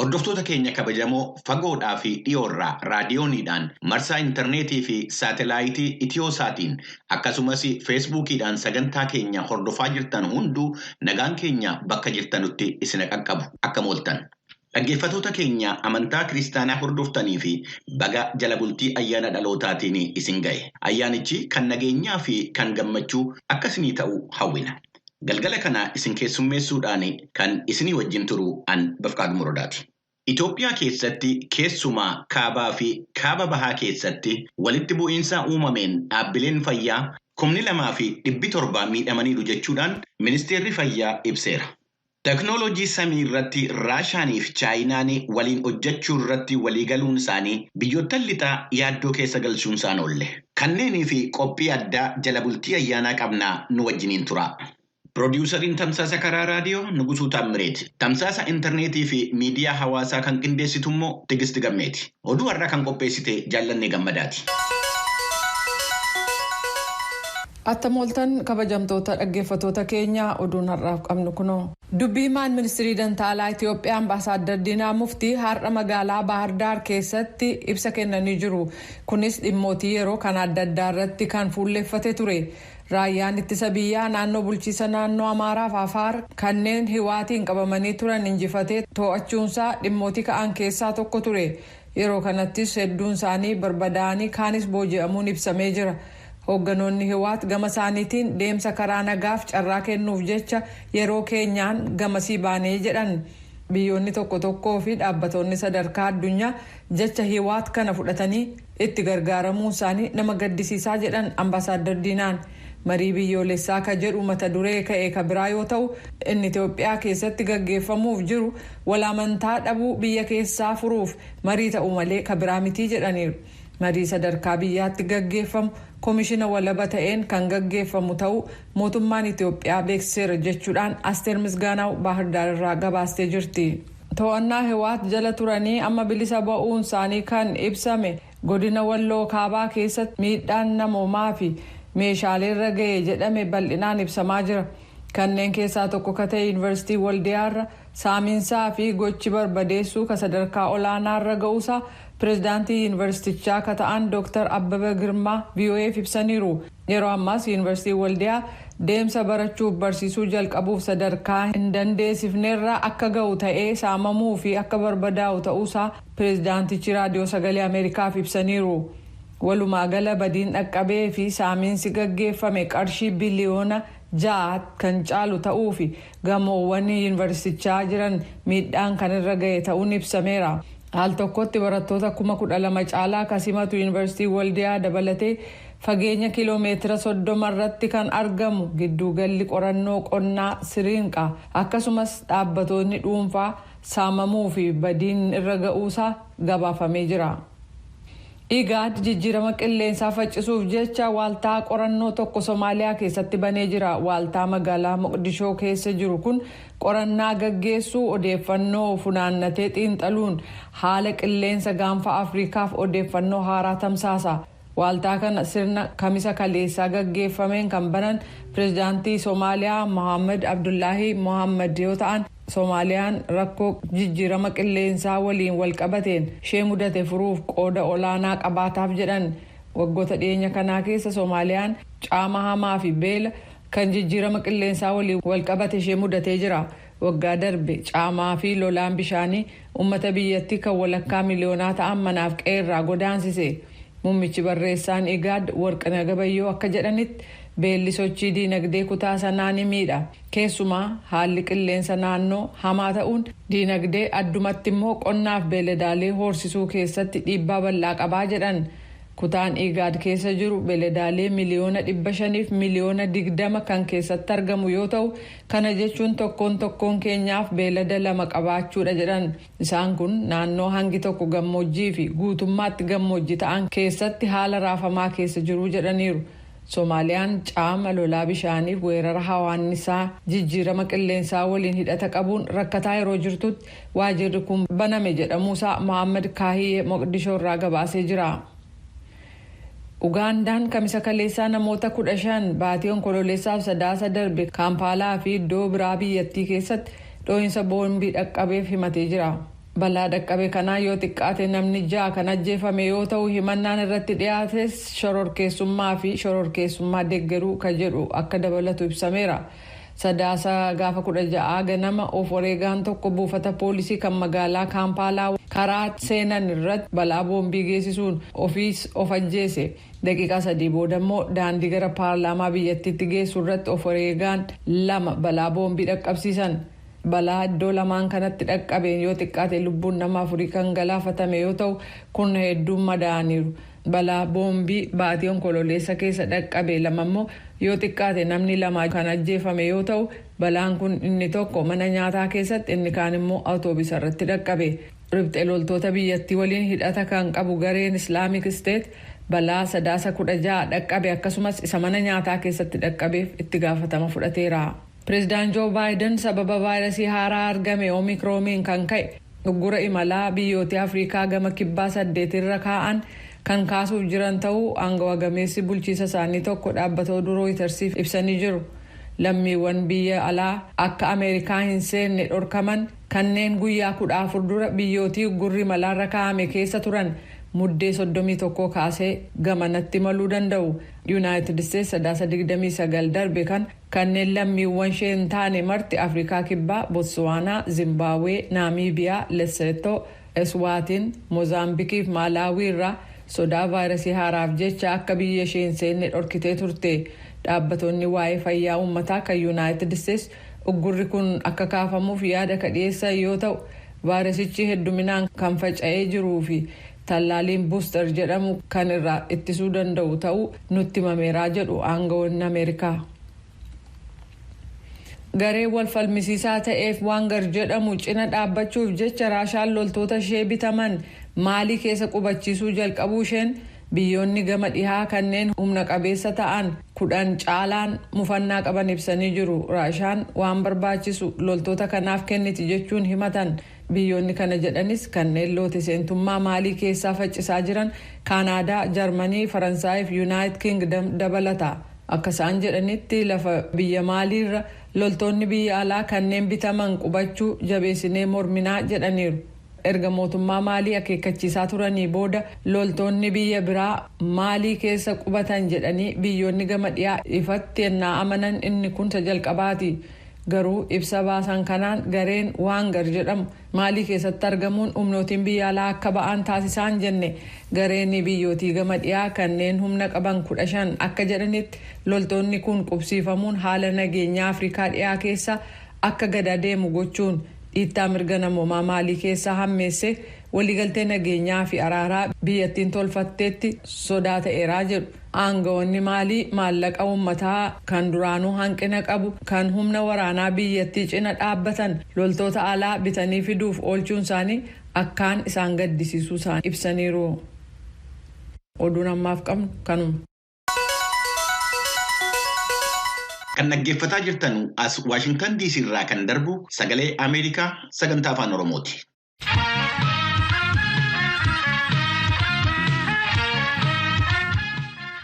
Hordoftoota keenya kabajamoo fagoodhaa fi dhiyoorraa raadiyooniidhaan marsaa intarneetii fi saatelaayitii Itiyooosaatiin akkasumas feesbuukiidhaan sagantaa keenya hordofaa jirtan hunduu nagaan keenya bakka jirtanutti isin qaqqabu akka mooltan. Dhaggeeffattoota keenya amantaa kiristaanaa hordoftanii fi baga jala bultii ayyaana dhalootaatiin isin ga'e. Ayyaanichi kan nageenyaa fi kan gammachuu akkasinii ta'uu hawwina. Galgala kana isin keessummeessuudhaan kan isinii wajjin turu an Bafqaadu Muradaati. Itoophiyaa keessatti keessumaa kaabaa fi kaaba bahaa keessatti walitti bu'iinsa uumameen dhaabbileen fayyaa 2,700 miidhamaniiru jechuudhaan ministeerri fayyaa ibseera. Teknooloojii samii irratti Raashaanii fi Chaayinaan waliin hojjechuu irratti waliigaluun isaanii biyyoota lixaa yaaddoo keessa galchuun isaan oolle. Kanneenii fi qophii addaa jala bultii ayyaanaa qabnaa nu wajjiniin tura. Piroodyuusariin Tamsaasa karaa raadiyoo Nugusuu Taammireeti. Tamsaasa intarneetii fi miidiyaa hawaasaa kan qindeessitu immoo Tigisti Gammeeti. Oduu har'aa kan qopheessite Jaallannee Gammadaati. Attamooltan kabajamtoota dhaggeeffattoota keenya oduun har'aaf qabnu kunoo. Dubbiimaan ministirii dantaalaa Itoophiyaa Ambaasaadder Diinaa Muftii har'a magaalaa Baahar Daar keessatti ibsa kennanii jiru. Kunis dhimmootii yeroo kan adda addaa irratti kan fuulleffate ture. Raayyaan ittisa biyyaa naannoo bulchiisa naannoo Amaaraa fi Afaar kanneen hiwaatiin qabamanii turan injifatee to'achuunsaa dhimmootii ka'an keessaa tokko ture. Yeroo kanattis hedduun isaanii barbadaa'anii kaanis booji'amuun ibsamee jira. Hoogganoonni hiwaat gama isaaniitiin deemsa karaa nagaaf carraa kennuuf jecha yeroo keenyaan gamasii baanee jedhan. Biyyoonni tokko fi dhaabbattoonni sadarkaa addunyaa jecha hiwaat kana fudhatanii itti gargaaramuu isaanii nama gaddisiisaa jedhan Ambaasaadder Diinaan. Marii biyyoolessaa ka jedhu mata duree ka'ee ka biraa yoo ta'u inni Itoophiyaa keessatti gaggeeffamuuf jiru walamantaa dhabuu biyya keessaa furuuf marii ta'uu malee ka biraa mitii jedhaniiru. Marii sadarkaa biyyaatti gaggeeffamu koomishina walaba ta'een kan gaggeeffamu ta'uu mootummaan Itoophiyaa beeksiseera jechuudhaan Asteer Misgaanaaw Baahar Daar irraa gabaastee jirti. To'annaa hiwaat jala turanii amma bilisa ba'uun isaanii kan ibsame godina Walloo Kaabaa keessatti miidhaan namoomaa fi meeshaalee irra ga'e jedhame bal'inaan ibsamaa jira. Kanneen keessaa tokko ka ta'e Yuunivarsiitii Waldiyaarra saamiinsaa fi gochi barbadeessuu ka sadarkaa olaanaarra ga'uusaa Pireezidaantii Yuunivarsiitichaa ka ta'an Dr. Abbabaa Girmaa VOA'f ibsaniiru. Yeroo ammaas Yuunivarsiitii Waldiyaa deemsa barachuuf barsiisuu jalqabuuf sadarkaa hin dandeessifneerraa akka ga'u ta'ee saamamuu fi akka barbadaa'u ta'uusaa Pireezidaantichi Raadiyoo Sagalee Ameerikaaf ibsaniiru. Walumaa gala badiin dhaqqabee fi saamiinsi gaggeeffame qarshii biliyoona 6 kan caalu ta'uu fi gamoowwan yuunivarsiitichaa jiran miidhaan kan irra ga'e ta'uun ibsameera. Al tokkotti barattoota 12,000 caalaa kasimatu yuunivarsiitii Waldiyaa dabalatee fageenya kiiloomeetira 30 irratti kan argamu gidduugalli qorannoo qonnaa Siriinqaa akkasumas dhaabbattoonni dhuunfaa saamamuu fi badiin irra ga'uusaa gabaafamee jira. Igaad jijjiirama qilleensaa faccisuuf jecha waaltaa qorannoo tokko Somaaliyaa keessatti banee jira. Waaltaa magaalaa Moqdishoo keessa jiru kun qorannaa gaggeessuu odeeffannoo funaannatee xiinxaluun haala qilleensa gaanfa Afriikaaf odeeffannoo haaraa tamsaasa. Waaltaa kana sirna kamisa kaleessaa gaggeeffameen kan banan Pireezidaantii Somaaliyaa Mohaammed Abdullaahi Mohaammed yoo ta'an Soomaaliyaan rakkoo jijjiirama qilleensaa waliin walqabateen ishee mudate furuuf qooda olaanaa qabaataaf jedhan. Waggoota dhiyeenya kanaa keessa Soomaaliyaan caama hamaa fi beela kan jijjiirama qilleensaa waliin walqabate ishee mudatee jira. Waggaa darbe caamaa fi lolaan bishaanii uummata biyyattii kan walakkaa miliyoonaa ta'an manaaf qe'eerraa godaansise. Muummichi barreessaan Igaad Warqinaa Gabayyoo akka jedhanitti beelli sochii diinagdee kutaa sanaa ni miidha. Keessumaa haalli qilleensa naannoo hamaa ta'uun diinagdee addumatti immoo qonnaaf beeladaalee horsisuu keessatti dhiibbaa bal'aa qabaa jedhan. Kutaan Igaad keessa jiru beeladaalee miliyoona 500 fi miliyoona 20 kan keessatti argamu yoo ta'u kana jechuun tokkoon keenyaaf beelada 2 qabaachuudha jedhan. Isaan kun naannoo hangi tokko gammoojjii fi guutummaatti gammoojjii ta'an keessatti haala raafamaa keessa jiru jedhaniiru. Soomaaliyaan caama lolaa bishaaniif weerara hawaannisaa jijjiirama qilleensaa waliin hidhata qabuun rakkataa yeroo jirtutti waajirri kun baname jedhamuusaa Mohaammed Kaahiyee Moqdishoo irraa gabaasee jira. Ugaandaan kamisa kaleessaa namoota 15 baatii onkololeessaaf sadaasa darbe Kaampaalaa fi iddoo biraa biyyattii keessatti dhoohinsa boombii dhaqqabeef himatee jira. balaa dhaqqabe kanaa yoo xiqqaate namni 6 kan ajjeefame yoo ta'u himannaan irratti dhiyaates shororkeessummaa fi shororkeessummaa deeggaruu kan jedhu akka dabalatu ibsameera. Sadaasa gaafa 16 ganama of wareegaan tokko buufata poolisii kan magaalaa Kaampaalaa karaa seenan irratti balaa boombii geessisuun of ajjeese. Daqiiqaa 3 booda immoo daandii gara paarlaamaa biyyattiitti geessu irratti of wareegaan 2 balaa boombii dhaqqabsiisan. Balaa iddoo lamaan kanatti dhaqqabeen yoo xiqqaate lubbuun nama 4 kan galaafatame yoo ta'u kun hedduun madaa'aniiru. Balaa boombii baatii onkololeessa keessa dhaqqabe 2 immoo yoo xiqqaate namni 2 kan ajjeefame yoo ta'u balaan kun inni tokko mana nyaataa keessatti inni kaan immoo awutoobisa irratti dhaqqabe. Riphxee loltoota biyyattii waliin hidhata kan qabu gareen Islaamic State balaa sadaasa 16 dhaqqabe akkasumas isa mana nyaataa keessatti dhaqqabeef itti gaafatama fudhateera. Pireezidaant Joo Baayiden sababa vaayirasii haaraa argame Omikiroomiin kan ka'e uggura imalaa biyyoota Afrikaa gama kibbaa 8 irra kaa'an kan kaasuuf jiran ta'uu aangawa gameessi bulchiisa isaanii tokko dhaabbata oduu Rooyitersiif ibsanii jiru. Lammiiwwan biyya alaa akka Ameerikaa hin seenne dhorkaman kanneen guyyaa 14 dura biyyootii uggurri malaarra kaa'ame keessa turan muddee 31 kaasee gamanatti maluu danda'u. United States sadaasa 29 darbe kanneen lammiiwwan ishee hin taane marti Afrikaa kibbaa, Botswaanaa, Zimbabwee, Naamiibiyaa, Lesotho, Eswaatiin, Moozaambiikii fi Maalaawii irraa sodaa vaayirasii haaraaf jecha akka biyya ishee hin seenne dhorkitee turte. Dhaabbatonni waa'ee fayyaa uummataa kan United States uggurri kun akka kaafamuuf yaada dhiyeessan yoo ta'u vaayirasichi hedduminaan kan faca'ee jiruu fi tallaaliin buuster jedhamu kan irraa ittisuu danda'u ta'uu nutti himameeraa jedhu aangawoonni Ameerikaa. Garee wal falmisiisaa ta'eef Waangar jedhamu cina dhaabbachuuf jecha Raashaan loltoota ishee bitaman Maalii keessa qubachiisuu jalqabuu isheen biyyoonni gama dhihaa kanneen humna qabeessa ta'an 10 caalaan mufannaa qaban ibsanii jiru. Raashaan waan barbaachisu loltoota kanaaf kenniti jechuun himatan. Biyyoonni kana jedhanis kanneen loota seentummaa Maalii keessaa faccisaa jiran Kaanaadaa, Jarmanii, Faransaay fi Yuunaayitid Kingdom dabalata. Akka isaan jedhanitti lafa biyya Maaliirra loltoonni biyya alaa kanneen bitaman qubachuu jabeessinee morminaa jedhaniiru. Erga mootummaa Maalii akeekkachiisaa turanii booda loltoonni biyya biraa Maalii keessa qubatan jedhanii biyyoonni gama dhiyaa ifatti ennaa amanan inni kun jalqabaati. Garuu ibsa baasan kanaan gareen Waangar jedhamu Maalii keessatti argamuun humnootiin biyya alaa akka ba'an taasisaan jenne. Gareen biyyootii gama dhiyaa kanneen humna qaban 15 akka jedhanitti loltoonni kun qubsiifamuun haala nageenyaa Afrikaa dhiyaa keessa akka gad adeemu gochuun dhiittaa mirga namoomaa Maalii keessa hammeesse waliigaltee nageenyaa fi araaraa biyyattiin tolfatteetti sodaa ta'eeraa jedhu. Aangawoonni Maalii maallaqa uummataa kan duraanuu hanqina qabu kan humna waraanaa biyyattii cina dhaabbatan loltoota alaa bitanii fiduuf oolchuun isaanii akkaan isaan gaddisiisuu isaan ibsaniiru. Oduun ammaaf qabnu kanuma. Kan dhaggeeffataa jirtan as Washington DC irraa kan darbu sagalee Ameerikaa sagantaa afaan Oromooti.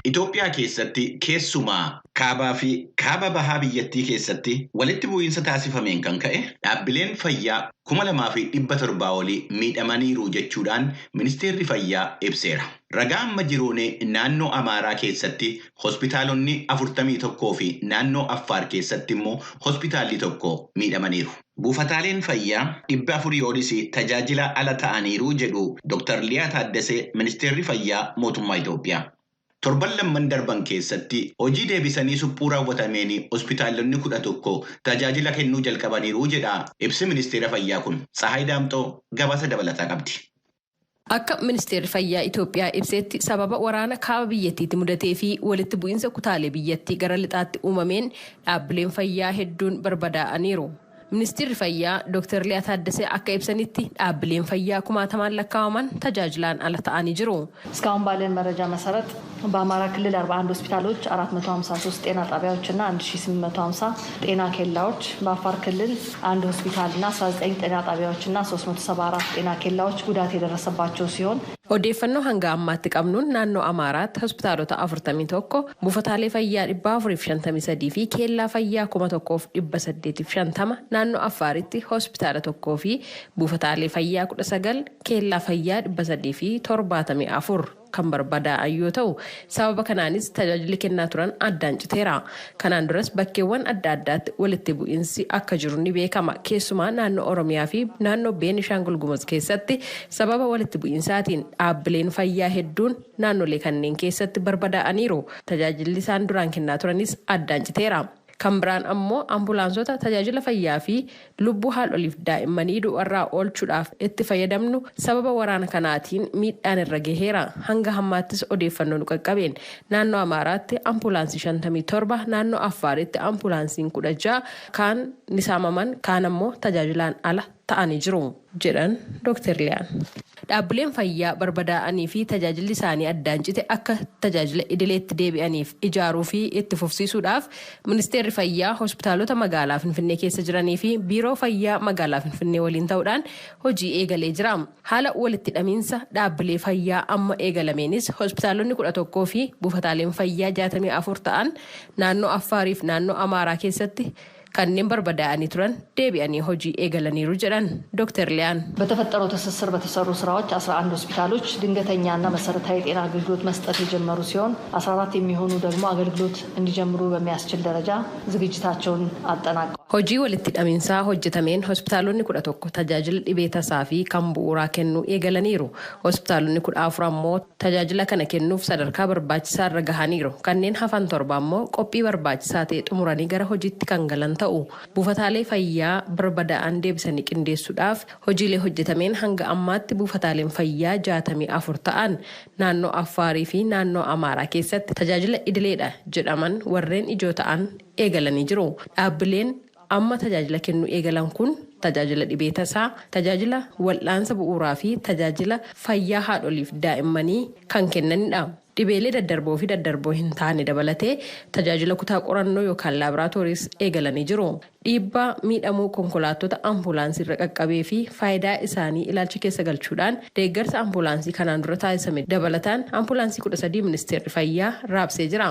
Itoophiyaa keessatti keessumaa kaabaa fi kaaba bahaa biyyattii keessatti walitti bu'iinsa taasifameen kan ka'e dhaabbileen fayyaa 2,700 olii miidhamaniiru jechuudhaan ministeerri fayyaa ibseera. Ragaa amma jiruun naannoo Amaaraa keessatti hospitaalonni 41 fi naannoo Affaar keessatti immoo hospitaalli 1 miidhamaniiru. Buufataaleen fayyaa 400 olis tajaajila ala ta'aniiru jedhu Dr. Liyaa Taaddasee ministeerri fayyaa mootummaa Itoophiyaa. Torban lamman darban keessatti hojii deebisanii suphuu raawwatameen hospitaalonni 11 tajaajila kennuu jalqabaniiru jedha ibsi ministeera fayyaa kun. Tsahaay Daamxoo gabaasa dabalataa qabdi. Akka ministeerri fayyaa Itoophiyaa ibsetti sababa waraana kaaba biyyattiitti mudatee fi walitti bu'iinsa kutaalee biyyattii gara lixaatti uumameen dhaabbileen fayyaa hedduun barbadaa'aniiru. Ministeerri fayyaa Dr. Liyaa Taaddasee akka ibsanitti dhaabbileen fayyaa 1000 lakkaa'aman tajaajilaan ala ta'anii jiru. እስካሁን ባለን መረጃ መሰረት በአማራ ክልል 41 ሆስፒታሎች 453 ጤና ጣቢያዎችና 1850 ጤና ኬላዎች በአፋር ክልል 1 ሆስፒታልና 19 ጤና ጣቢያዎችና 374 ጤና ኬላዎች ጉዳት የደረሰባቸው ሲሆን odeeffannoo hanga ammaatti qabnuun naannoo Amaaraatti hospitaalota 41 buufataalee fayyaa 453 fi keellaa fayyaa 1850 naannoo Affaaritti hospitaala 1 fi buufataalee fayyaa 19 keellaa fayyaa 374 kan barbadaa'an yoo ta'u sababa kanaanis tajaajilli kennaa turan addaan citeera. Kanaan duras bakkeewwan adda addaatti walitti bu'iinsi akka jiru ni beekama. Keessumaa naannoo Oromiyaa fi naannoo Beenishaangul Gumuz keessatti sababa walitti bu'iinsaatiin dhaabbileen fayyaa hedduun naannolee kanneen keessatti barbadaa'aniiru. Tajaajilli isaan duraan kennaa turanis addaan citeera. Kan biraan ammoo ambulaansota tajaajila fayyaa fi lubbuu haadholiif daa'immanii du'arraa oolchuudhaaf itti fayyadamnu sababa waraana kanaatiin miidhaan irra gaheera. Hanga hammaattis odeeffannoo nu qaqqabeen naannoo Amaaraatti ambulaansii 57, naannoo Affaaritti ambulaansiin 16 kaan ni saamaman, kaan ammoo tajaajilaan ala ta'anii jiru jedhan Dr. Liyaan. Dhaabbileen fayyaa barbadaa'anii fi tajaajilli isaanii addaan cite akka tajaajila idileetti deebi'aniif ijaaruu fi itti fufsiisuudhaaf ministeerri fayyaa hospitaalota magaalaa Finfinnee keessa jiranii fi biiroo fayyaa magaalaa Finfinnee waliin ta'uudhaan hojii eegalee jira. Haala walitti hidhamiinsa dhaabbilee fayyaa amma eegalameenis hospitaalonni 11 fi buufataaleen fayyaa 64 ta'an naannoo Affaarii fi naannoo Amaaraa keessatti kanneen barbadaa'anii turan deebi'anii hojii eegalaniiru jedhan ዶክተር ሊያን በተፈጠረው ትስስር በተሰሩ ስራዎች 11 ሆስፒታሎች ድንገተኛና መሰረታዊ ጤና አገልግሎት መስጠት የጀመሩ ሲሆን 14 የሚሆኑ ደግሞ አገልግሎት እንዲጀምሩ በሚያስችል ደረጃ ዝግጅታቸውን አጠናቀዋል። hojii walitti hidhamiinsaa hojjetameen hospitaalonni 11 tajaajila dhibee tasaa fi kan bu'uuraa kennuu eegalaniiru. Hospitaalonni 14 ammoo tajaajila kana kennuuf sadarkaa barbaachisaa irra gahaniiru. Kanneen hafan 7 ammoo qophii barbaachisaa ta'e xumuranii gara hojiitti kan galan ta'u. Buufataalee fayyaa barbadaa'an deebisanii qindeessuudhaaf hojiilee hojjetameen hanga ammaatti buufataaleen fayyaa 64 ta'an naannoo Affaarii fi naannoo Amaaraa keessatti tajaajila idileedha jedhaman warreen ijoo ta'an eegalanii jiru. Dhaabbileen amma tajaajila kennuu eegalan kun tajaajila dhibee tasaa, tajaajila wal'aansa bu'uuraa fi tajaajila fayyaa haadholiif daa'immanii kan kennanidha. Dhibeelee daddarboo fi daddarboo hin taane dabalatee tajaajila kutaa qorannoo yookaan laaboraatooris eegalanii jiru. Dhiibbaa miidhamuu konkolaattota ambulaansii irra qaqqabee fi faayidaa isaanii ilaalcha keessa galchuudhaan deeggarsa ambulaansii kanaan dura taasisame dabalataan ambulaansii 13 ministeerri fayyaa raabsee jira.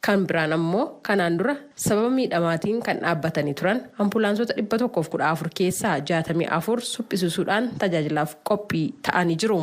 Kan biraan ammoo kanaan dura sababa miidhamaatiin kan dhaabbatanii turan ambulaansota 114 keessaa 64 suphisuudhaan tajaajilaaf qophii ta'anii jiru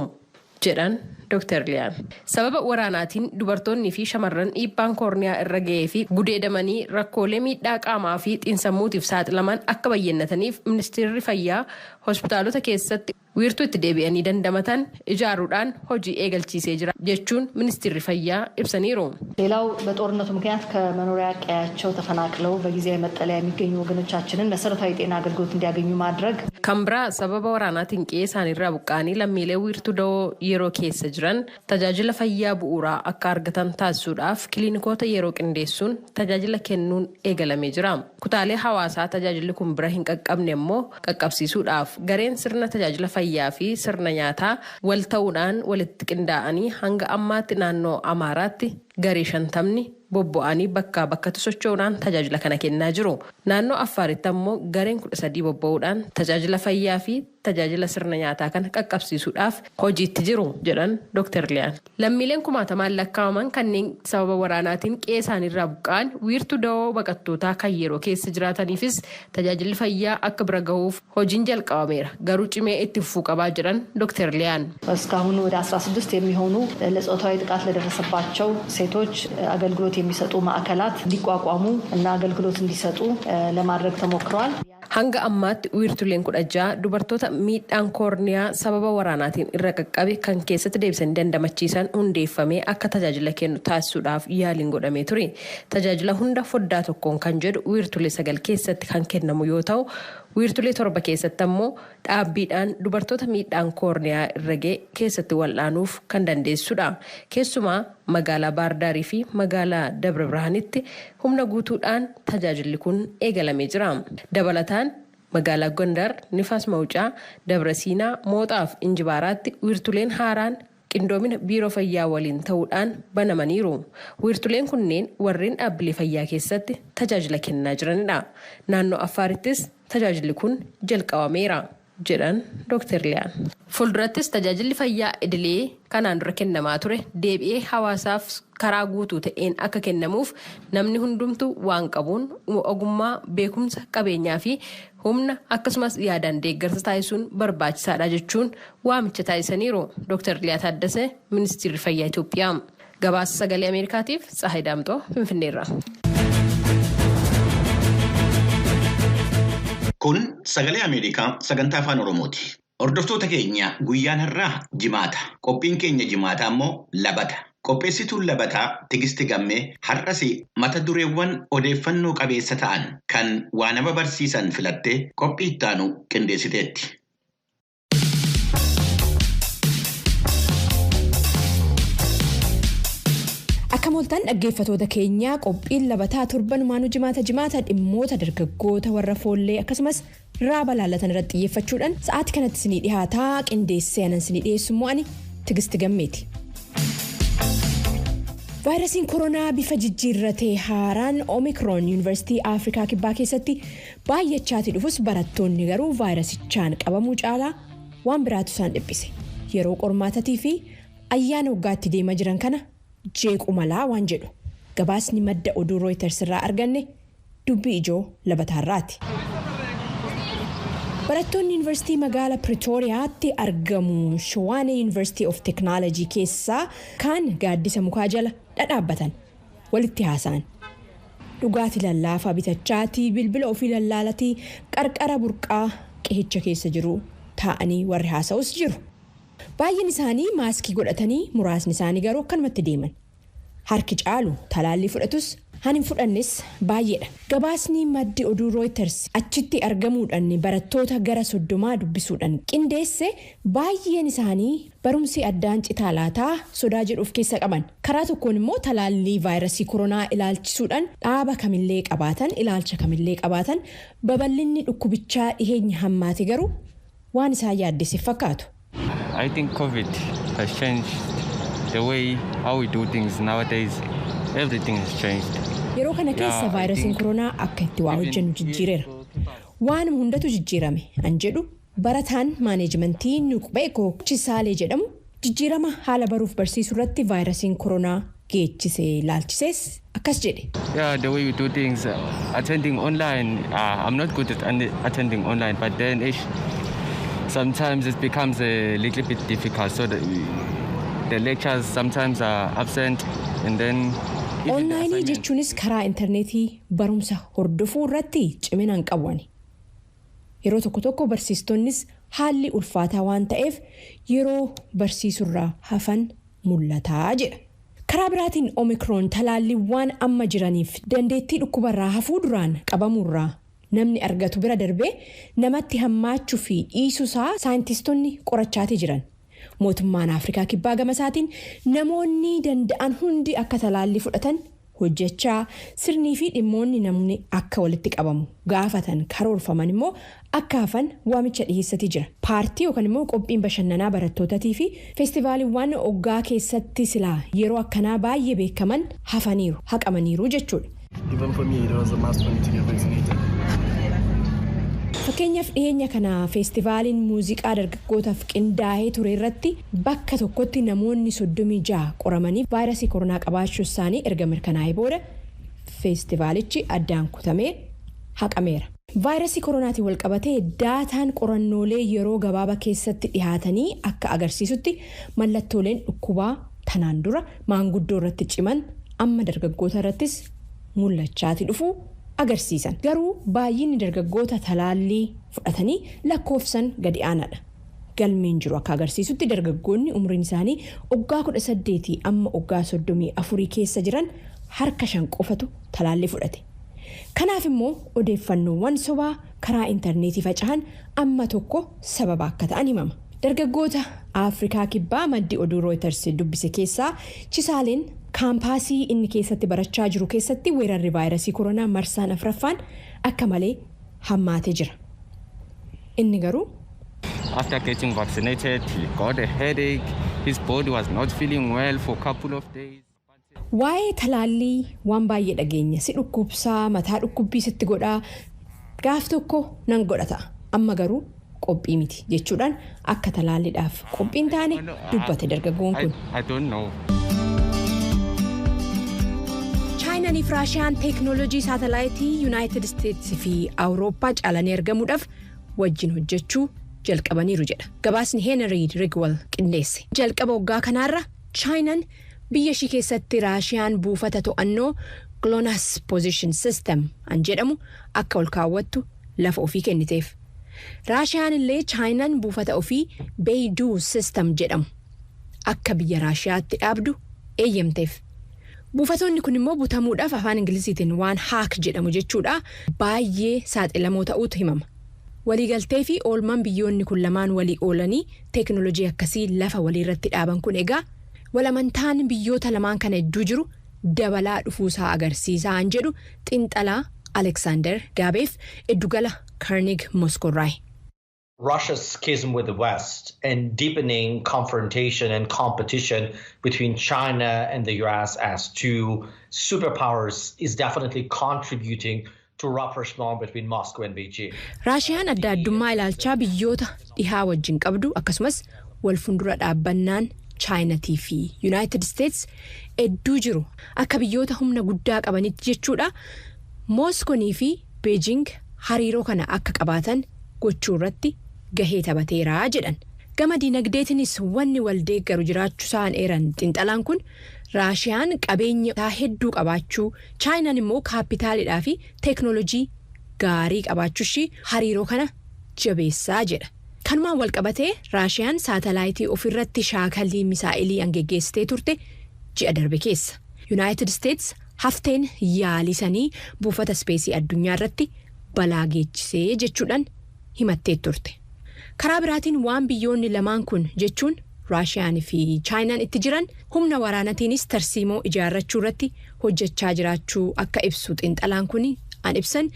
jedhan Dr. Liyaan. Sababa waraanaatiin dubartoonni fi shamarran dhiibbaan koorniyaa irra ga'ee fi gudeedamanii rakkoolee miidhaa qaamaa fi xiinsammuutiif saaxilaman akka bayyannataniif ministeerri fayyaa hospitaalota keessatti wiirtuu itti deebi'anii dandamatan ijaaruudhaan hojii eegalchiisee jira jechuun ministeerri fayyaa ibsaniiru. ሌላው በጦርነቱ ምክንያት ከመኖሪያ ቀያቸው ተፈናቅለው በጊዜያዊ መጠለያ የሚገኙ ወገኖቻችንን መሰረታዊ ጤና አገልግሎት እንዲያገኙ ማድረግ ከንብራ ሰበባ ወራናቲን ቄሳን irraa buqqaanii lammiilee wiirtuu da'oo yeroo keessa jiran tajaajila fayyaa bu'uuraa akka argatan taasisuudhaaf kiliinikoota yeroo qindeessuun tajaajila kennuun eegalamee jira. Kutaalee hawaasaa tajaajilli kun bira hin qaqqabne immoo qaqqabsiisuudhaaf gareen sirna tajaajila fayyaa fi sirna nyaataa wal ta'uudhaan walitti qindaa'anii hanga ammaatti naannoo Amaaraatti garee 50 bobba'anii bakkaa bakkatti socho'uudhaan tajaajila kana kennaa jiru. Naannoo Affaaritti ammoo gareen 13 bobba'uudhaan tajaajila fayyaa fi tajaajila sirna nyaataa kana qaqqabsiisuudhaaf hojiitti jiru jedhan Dr. Liyaan. Lammiileen kumaatamaan lakkaa'aman kanneen sababa waraanaatiin qeesaan irraa buqqa'an wiirtuu da'oo baqattootaa kan yeroo keessa jiraataniifis tajaajilli fayyaa akka bira gahuuf hojiin jalqabameera. Garuu cimee itti fufuu qabaa jedhan Dr. Liyaan. እስካሁን ወደ 16 የሚሆኑ ለጾታዊ ጥቃት ለደረሰባቸው ሴቶች አገልግሎት የሚሰጡ ማዕከላት እንዲቋቋሙ እና አገልግሎት እንዲሰጡ ለማድረግ ተሞክሯል። hanga ammaatti wiirtuleen 16 dubartoota miidhaan koorniyaa sababa waraanaatiin irra qaqqabe kan keessatti deebisanii dandamachiisan hundeeffamee akka tajaajila kennu taasisuudhaaf yaaliin godhamee ture. Tajaajila hunda foddaa tokkoon kan jedhu wiirtulee 9 keessatti kan kennamu yoo ta'u wiirtulee 7 keessatti ammoo dhaabbiidhaan dubartoota miidhaan koorniyaa irra ga'e keessatti wal'aanuuf kan dandeessudha. Keessumaa magaalaa Baardaarii fi magaalaa Dabra Birhaanitti humna guutuudhaan tajaajilli kun eegalamee jira. Dabalataan magaalaa Gondar, Nifaas Mawucaa, Dabra Siinaa, Mooxaa fi Injibaaraatti wiirtuleen haaraan qindoomina biiroo fayyaa waliin ta'uudhaan banamaniiru. Wiirtuleen kunneen warreen dhaabbilee fayyaa keessatti tajaajila kennaa jiranidha. Naannoo Affaarittis tajaajilli kun jalqabameera jedhan Dr. Liyaan. Fuuldurattis tajaajilli fayyaa idilee kanaan dura kennamaa ture deebi'ee hawaasaaf karaa guutuu ta'een akka kennamuuf namni hundumtuu waan qabuun ogummaa, beekumsa, qabeenyaa fi humna akkasumas yaadaan deeggarsa taasisuun barbaachisaadha jechuun waamicha taasisaniiru. Dr. Liyaa Taaddasee, Ministeerri Fayyaa Itoophiyaa. Gabaasa Sagalee Ameerikaatiif Tsahaay Daamxoo, Finfinneerra. Kun Sagalee Ameerikaa sagantaa afaan Oromooti. Hordoftoota keenya guyyaan har'aa jimaata. Qophiin keenya jimaata ammoo labata. Qopheessituun labataa Tigisti Gammee har'as mata dureewwan odeeffannoo qabeessa ta'an kan waa nama barsiisan filattee qophii ittaanu qindeessiteetti. Akka mooltaan dhaggeeffatoota keenyaa qophiin labataa torbanumaanuu jimaata dhimmoota dargaggoota warra foollee akkasumas raaba laallatan irratti xiyyeeffachuudhaan sa'aatii kanatti isinii dhiyaataa qindeessee anan isinii dhiyeessu immoo ani Tigisti Gammeeti. Vaayirasiin koronaa bifa jijjiirratee haaraan Omikroon Yuunivarsiitii Afrikaa Kibbaa keessatti baay'achaatii dhufus barattoonni garuu vaayirasichaan qabamuu caalaa waan biraatu isaan dhiphise. Yeroo qormaatatii fi ayyaana waggaatti deemaa jiran kana jeequ malaa waan jedhu gabaasni madda oduu Reuters irraa arganne dubbii ijoo labataarraati. Barattoonni Yuunivarsiitii magaalaa Pretooriyaatti argamu Shawaanee Yuunivarsiitii of Technology keessaa kaan gaaddisa mukaa jala dhadhaabbatan walitti haasa'an. Dhugaatii lallaafaa bitachaatii bilbila ofii lallaalatii qarqara burqaa qihicha keessa jiru taa'anii warri haasa'us jiru. Baay'een isaanii maaskii godhatanii muraasni isaanii garuu akkanumatti deeman. Harki caalu talaallii fudhatus hanin fudhannes baay'eedha. Gabaasni maddi oduu Reuters achitti argamuudhaan barattoota gara 30 dubbisuudhaan qindeesse baay'een isaanii barumsi addaan citaa laataa sodaa jedhuuf keessa qaban. Karaa tokkoon immoo talaallii vaayirasii koronaa ilaalchisuudhaan dhaaba kamillee qabaatan ilaalcha kamillee qabaatan babal'inni dhukkubichaa dhiheenya hammaate garuu waan isaan yaaddesse fakkaatu. I think COVID has changed the way how we do things nowadays. Everything has changed. Yeroo kana keessa vaayirasiin koronaa akka itti waa hojjennu jijjiireera. Waan hundatu jijjiirame an jedhu barataan maaneejmentii Nuqbee Kookchisaalee jedhamu jijjiirama haala baruuf barsiisuu irratti vaayirasiin koronaa geechisee laalchisees akkas jedhe. Yeah, the way we do things, attending online, I'm not good at attending online, but then sometimes it becomes a little bit difficult, so the lectures sometimes are absent and then Online jechuunis karaa interneetii barumsa hordofuu irratti ciminaan qabuani. Yeroo tokko barsiistonnis haalli ulfaataa waan ta'eef yeroo barsiisurraa hafan mul'ataa jedha. Karaa biraatiin Omikroon talaalliiwwan amma jiraniif dandeettii dhukkubarraa hafuu duraan qabamurraa namni argatu bira darbee namatti hammaachuu fi dhiisuusaa saayintistoonni qorachaatii jiran. Mootummaan Afrikaa Kibbaa gamasaatiin namoonni danda'an hundi akka talaallii fudhatan hojjechaa sirnii fi dhimmoonni namni akka walitti qabamu gaafatan karoorfaman immoo akka hafan waamicha dhiyeessatii jira. Paartii yookaan immoo qophiin bashannanaa barattootatii fi feestivaaliiwwan oggaa keessatti silaa yeroo akkanaa baay'ee beekaman hafaniiru haqamaniiru jechuudha. Even for me, it was a must for me to get vaccinated. Fakkeenyaaf dhiyeenya kana feestivaaliin muuziqaa dargaggootaaf qindaa'ee ture irratti bakka tokkotti namoonni 36 qoramanii vaayirasii koronaa qabaachuu isaanii erga mirkanaa'ee booda feestivaalichi addaan kutamee haqameera. Vaayirasii koronaatiin wal qabatee daataan qorannoolee yeroo gabaabaa keessatti dhihaatanii akka agarsiisutti mallattooleen dhukkubaa tanaan dura maanguddoo irratti ciman amma dargaggoota irrattis mul'achaati dhufu agarsiisan. Garuu baay'inni dargaggoota talaallii fudhatanii lakkoofsan gadi aanaadha. Galmeen jiru akka agarsiisutti dargaggoonni umriin isaanii waggaa 18 amma waggaa 34 keessa jiran harka 5 qofatu talaallii fudhate. Kanaaf immoo odeeffannoowwan sobaa karaa intarneetii faca'an amma tokko sababa akka ta'an himama. Dargaggoota Afrikaa Kibbaa maddi oduu Reuters dubbise keessaa Chisaaleen kaampaasii inni keessatti barachaa jiru keessatti weerarri vaayirasii koronaa marsaan afraffaan akka malee hammaatee jira. Inni garuu after getting vaccinated, he got a headache, his body was not feeling well for a couple of days. Waa'ee talaallii waan baay'ee dhageenya si dhukkubsaa mataa dhukkubbii sitti godhaa gaaf tokko nan godhata amma garuu qophii miti jechuudhaan akka talaalliidhaaf qophiin taane dubbate dargaggoon kun. I don't know. Chaayinaan fi Raashiyaan teeknooloojii saatalaayitii Yuunaayitid Isteetsi fi Awurooppaa caalanii argamuudhaaf wajjin hojjechuu jalqabaniiru jedha. Gabaasni Henry Rigwell qindeesse. Jalqaba waggaa kanaarra Chaayinaan biyya ishii keessatti Raashiyaan buufata to'annoo GLONASS Position System an jedhamu akka ol kaawwattu lafa ofii kenniteef. Raashiyaan illee Chaayinaan buufata ofii Beidou System jedhamu akka biyya Raashiyaatti dhaabdu eeyyamteef. Buufatoonni kun immoo butamuudhaaf afaan Ingiliziitiin waan haak jedhamu jechuudha baay'ee saaxilamoo ta'uutu himama. Waliigaltee fi oolmaan biyyoonni kun lamaan walii oolanii teeknooloojii akkasii lafa waliirratti dhaaban kun egaa walamantaan biyyoota lamaan kana hedduu jiru dabalaa dhufuusaa agarsiisaa an jedhu xinxalaa Alexander Gaabeef Eddugala Carnegie Moscow. Russia's schism with the West and deepening confrontation and competition between China and the US as two superpowers is definitely contributing to rapprochement between Moscow and Beijing. Raashiyaan adda addummaa ilaalchaa biyyoota dhihaa wajjin qabdu akkasumas wal fuuldura dhaabbannaan Chaayinaatii fi United States hedduu jiru akka biyyoota humna guddaa qabanitti jechuudha. Moskoonii fi Beijing hariiroo kana akka qabaatan gochuu irratti gahee taphateera jedhan. Gama dinagdeetinis wanni wal deeggaru jiraachuu isaan eeran xinxalaan kun Raashiyaan qabeenya hedduu qabaachuu Chaayinaan immoo kaapitaaliidhaa fi teeknooloojii gaarii qabaachuu hariiroo kana jabeessaa jedha. Kanumaan wal qabatee Raashiyaan saatalaayitii ofirratti shaakallii misaa'ilii angeggeessitee turte ji'a darbe keessa. United States hafteen yaalisanii buufata ispeesii addunyaa irratti balaa geechisee jechuudhaan himattee turte. Karaa biraatiin waan biyyoonni lamaan kun jechuun Raashiyaan fi Chaayinaan itti jiran humna waraanatiinis tarsiimoo ijaarrachuu irratti hojjechaa jiraachuu akka ibsu xinxalaan kun an ibsan.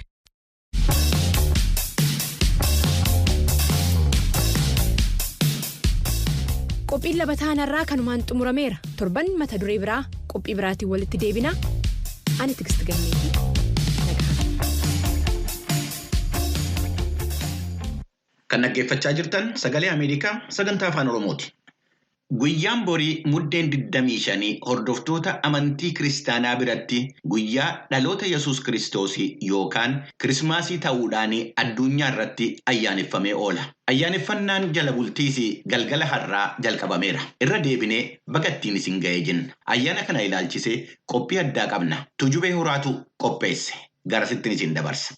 Qophiin labataanarraa kanumaan xumurameera. Torban mata duree biraa qophii biraatiin walitti deebina. Ani Tiksiti Gammeetii. Kan dhaggeeffachaa jirtan Sagalee Ameerikaa sagantaa afaan Oromooti. Guyyaan borii muddeen 25 hordoftoota amantii kiristaanaa biratti guyyaa dhaloota Yesuus Kiristoos yookaan Kirismaasii ta'uudhaan addunyaa irratti ayyaaneffamee oola. Ayyaaneffannaan jala bultiis galgala har'aa jalqabameera. Irra deebinee bagattiin isin ga'ee jenna. Ayyaana kana ilaalchisee qophii addaa qabna. Tujubee Horaatu qopheesse. Garasittiin isin dabarsa.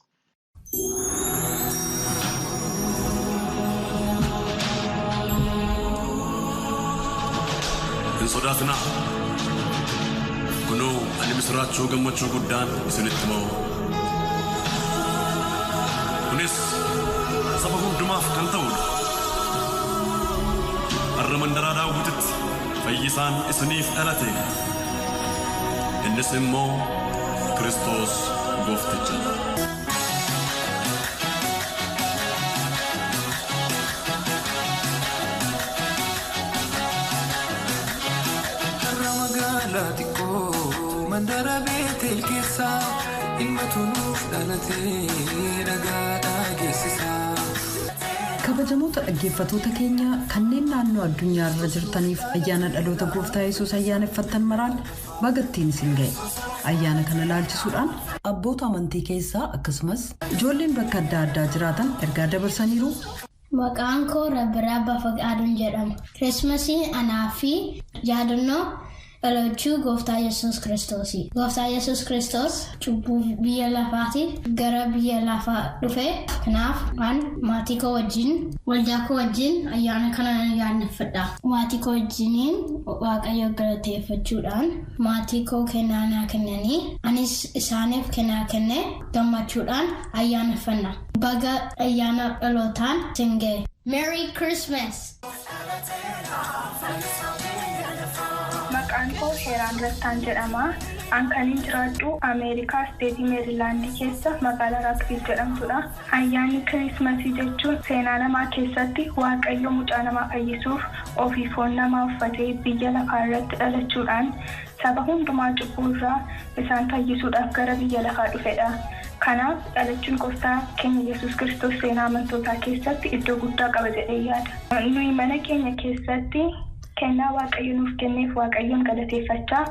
Sodaatna kunoo ani misraachuu gammachuu guddaan isinitti moo kunis saba hundumaaf kan ta'udha. Har'a mandaraa Daawititti fayyisaan isiniif dhalate innis immoo Kiristoos goofticha. Mandara beetel keessa ilma tunuuf dhalatee dhagaadhaa geessisa. Kabajamoota dhaggeeffatoota keenya kanneen naannoo addunyaa irra jirtaniif ayyaana dhaloota gooftaa Yesuus ayyaaneffattan maraan bagattiin isin ga'e. Ayyaana kana ilaalchisuudhaan abboota amantii keessaa akkasumas ijoolleen bakka adda addaa jiraatan ergaa dabarsaniiru. Maqaan koo Rabbiraa Bafaqaaduun jedhama. Kirismasiin anaa fi yaadannoo dhalachuu gooftaa Yesuus Kiristoosi. Gooftaa Yesuus Kiristoos cubbuu biyya lafaatiif gara biyya lafaa dhufe. Kanaaf waan maatii koo wajjin waldaa koo wajjin ayyaana kana ayyaaneffadha. Maatii koo wajjiniin Waaqayyo galateeffachuudhaan maatii koo kennaa naa kennanii anis isaaniif kennaa kennee gammachuudhaan ayyaaneffanna. Baga ayyaana dhalootaan isin ga'e. Merry Christmas! Maqaan koo Heeraan Rattaan jedhama. An kanin jiraadhu Ameerikaa Steetii Meerilaandii keessa magaalaa Raakvil jedhamtudha. Ayyaanni Kiriismasii jechuun seenaa namaa keessatti Waaqayyo mucaa namaa fayyisuuf ofii foon namaa uffatee biyya lafaa irratti dhalachuudhaan saba hundumaa cubbuu irraa isaan fayyisuudhaaf gara biyya lafaa dhufedha. Kanaaf dhalachuun gooftaa keenya Yesuus Kiristoos seenaa amantootaa keessatti iddoo guddaa qaba jedhee yaada. Nuyi mana keenya keessatti kennaa Waaqayyo nuuf kenneef Waaqayyoon galateeffachaa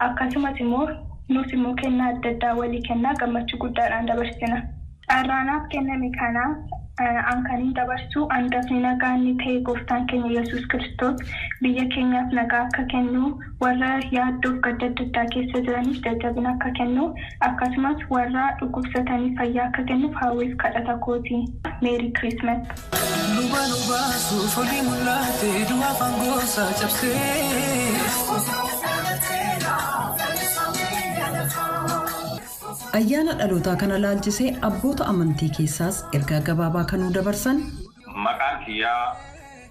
akkasumas immoo nus immoo kennaa adda addaa walii kennaa gammachuu guddaadhaan dabarsina. Carraanaaf kenname kana an kanin dabarsu hangafni nagaa inni ta'e gooftaan keenya Yesuus Kiristoos biyya keenyaaf nagaa akka kennu warra yaaddoof gadda adda addaa keessa jiraniif jajjabina akka kennu akkasumas warra dhukkubsataniif fayyaa akka kennuuf hawwiif kadhata kooti. Merry Christmas. Ayyaana dhalootaa kana laalchisee abboota amantii keessaas ergaa gabaabaa kanuu dabarsan. Maqaan kiyyaa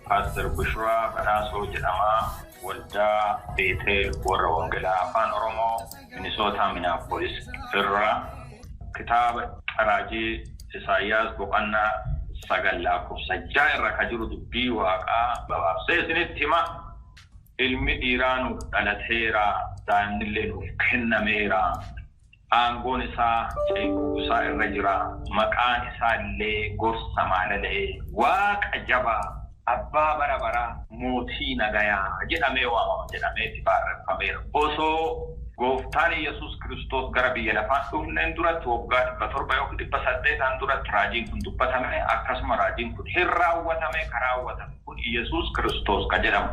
Paaster Bushraa Badhaasoo jedhama. Waldaa Beeteel warra Wangeelaa Afaan Oromoo Minisootaa Minaapolis irraa kitaaba Raajii Isaayyaas boqonnaa 9 irra kan jiru dubbii Waaqaa gabaabsee isinitti hima. Ilmi dhiiraa nuuf dhalateera, daa'imnillee nuuf kennameera. Aangoon isaa ceekuu isaa irra jira. Maqaan isaa illee gorsa maalala'ee Waaqa jabaa abbaa bara baraa mootii nagayaa jedhamee waamama jedhamee itti barreeffameera. Osoo gooftaan Yesuus Kiristoos gara biyya lafaa dhufneen duratti waggaa 700 yookiin 800 duratti raajiin kun dubbatame akkasuma raajiin kun hin raawwatame karaawwatame kun Yesuus Kiristoos ka jedhamu.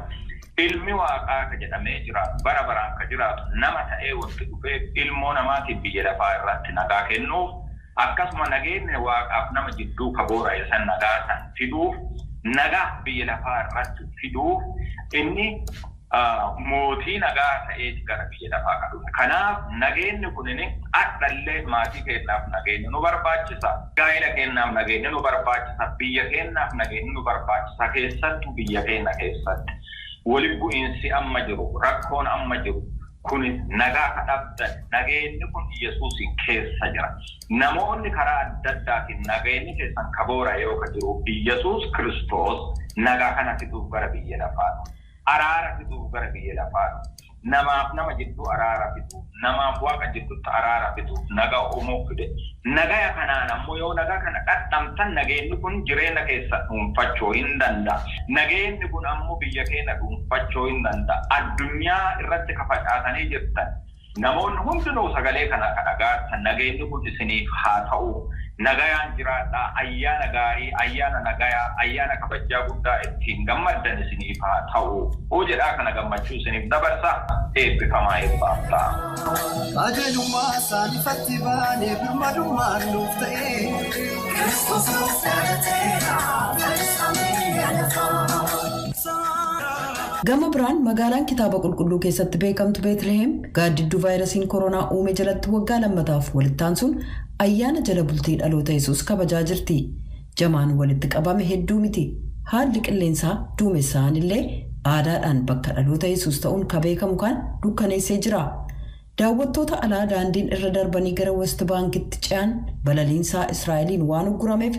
Ilmi Waaqaa ka jedhamee jira bara baraan ka jiraatu nama ta'ee wanti dhufee ilmoo namaatiif biyya lafaa irratti nagaa kennuuf akkasuma nageenya Waaqaaf nama jidduu ka boora'e san nagaa san fiduuf nagaa biyya lafaa irratti fiduuf inni mootii nagaa ta'ee gara biyya lafaa ka dhufe. Kanaaf nageenyi kunini adhallee maatii keenyaaf nageenya nu barbaachisa. Gaa'ela keenyaaf nageenya nu barbaachisa. Biyya keenyaaf nageenya nu barbaachisa. Keessattuu biyya keenya keessatti. Waliin bu'iinsi amma jiru, rakkoon amma jiru, kun nagaa kadhabdan, nageenyi kun Yesuusin keessa jira. Namoonni karaa adda addaatiin nageenyi keessan kaboora yoo ka jiru, Yesuus Kiristoos nagaa kana fiduuf gara biyya lafaa. Araara fiduuf gara biyya lafaa. Namaaf nama jidduu araara fiduuf, namaaf Waaqa jidduutti araara fiduuf, nagaa uumuuf fide. Nagaa kanaan ammoo yoo nagaa kana dhadhamtan nageenyi kun jireenya keessa dhuunfachuu hin danda'a. Nageenyi kun ammoo biyya keenya dhuunfachuu hin danda'a. Addunyaa irratti kafacaatanii jirtan namoonni hundinuu sagalee kana kadhagaatan nageenyi kun isiniif haa ta'u. Nagayaan jiraadhaa ayyaana gaarii, ayyaana nagayaa, ayyaana kabajaa guddaa ittiin gammaddan isiniif haa ta'u. Jedhaa kana gammachuu isiniif dabarsa eebbifamaa eebbaaf ta'a. Ajeelummaa saanifatti baanee birmadummaan nuuf ta'ee Kiristoos nuuf dhalateera. Gama biraan magaalaan kitaaba qulqulluu keessatti beekamtu Beetlehem gaaddidduu vaayirasiin koronaa uume jalatti waggaa lammataaf walittaan sun ayyaana jala bultii dhaloota Yesuus kabajaa jirti. Jamaan walitti qabame hedduu miti. Haalli qilleensaa duumessaan illee aadaadhaan bakka dhaloota Yesuus ta'uun ka beekamu kan dukkaneessee jira. Daawwattoota alaa daandiin irra darbanii gara West Baankitti ce'an balaliinsaa Israa'eliin waan uggurameef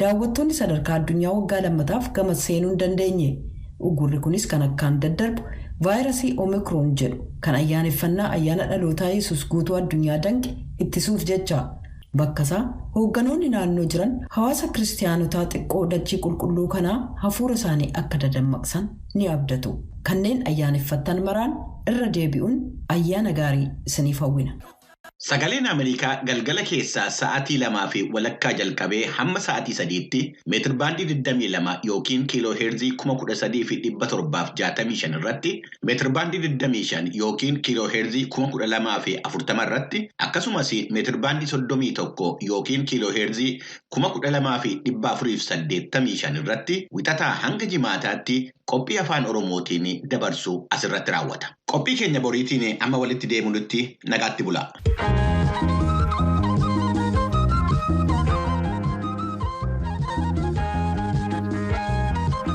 daawwattoonni sadarkaa addunyaa waggaa lammataaf gama seenuu hin dandeenye. Uggurri kunis kan akkaan daddarbu vaayirasii Omikroon jedhu kan ayyaaneffannaa ayyaana dhalootaa Yesuus guutuu addunyaa danqe ittisuuf jecha. Bakkasaa hoogganoonni naannoo jiran hawaasa kiristaanotaa xiqqoo dachii qulqulluu kanaa hafuura isaanii akka dadammaqsan ni abdatu. Kanneen ayyaaneffattan maraan irra deebi'uun ayyaana gaarii isiniif hawwina. Sagaleen Ameerikaa galgala keessaa sa'aatii 2:00 jalqabee hamma sa'aatii 3tti meetir baandii 22 yookiin kiiloo heerzii 13,765 irratti meetir baandii 25 yookiin kiiloo heerzii 12,040 irratti akkasumas meetir baandii 31 yookiin kiiloo heerzii 12,485 irratti wixataa hanga jimaataatti qophii afaan Oromootiin dabarsu asirratti raawwata. Qophii keenya boriitiin amma walitti deemuutti nagaatti bulaa.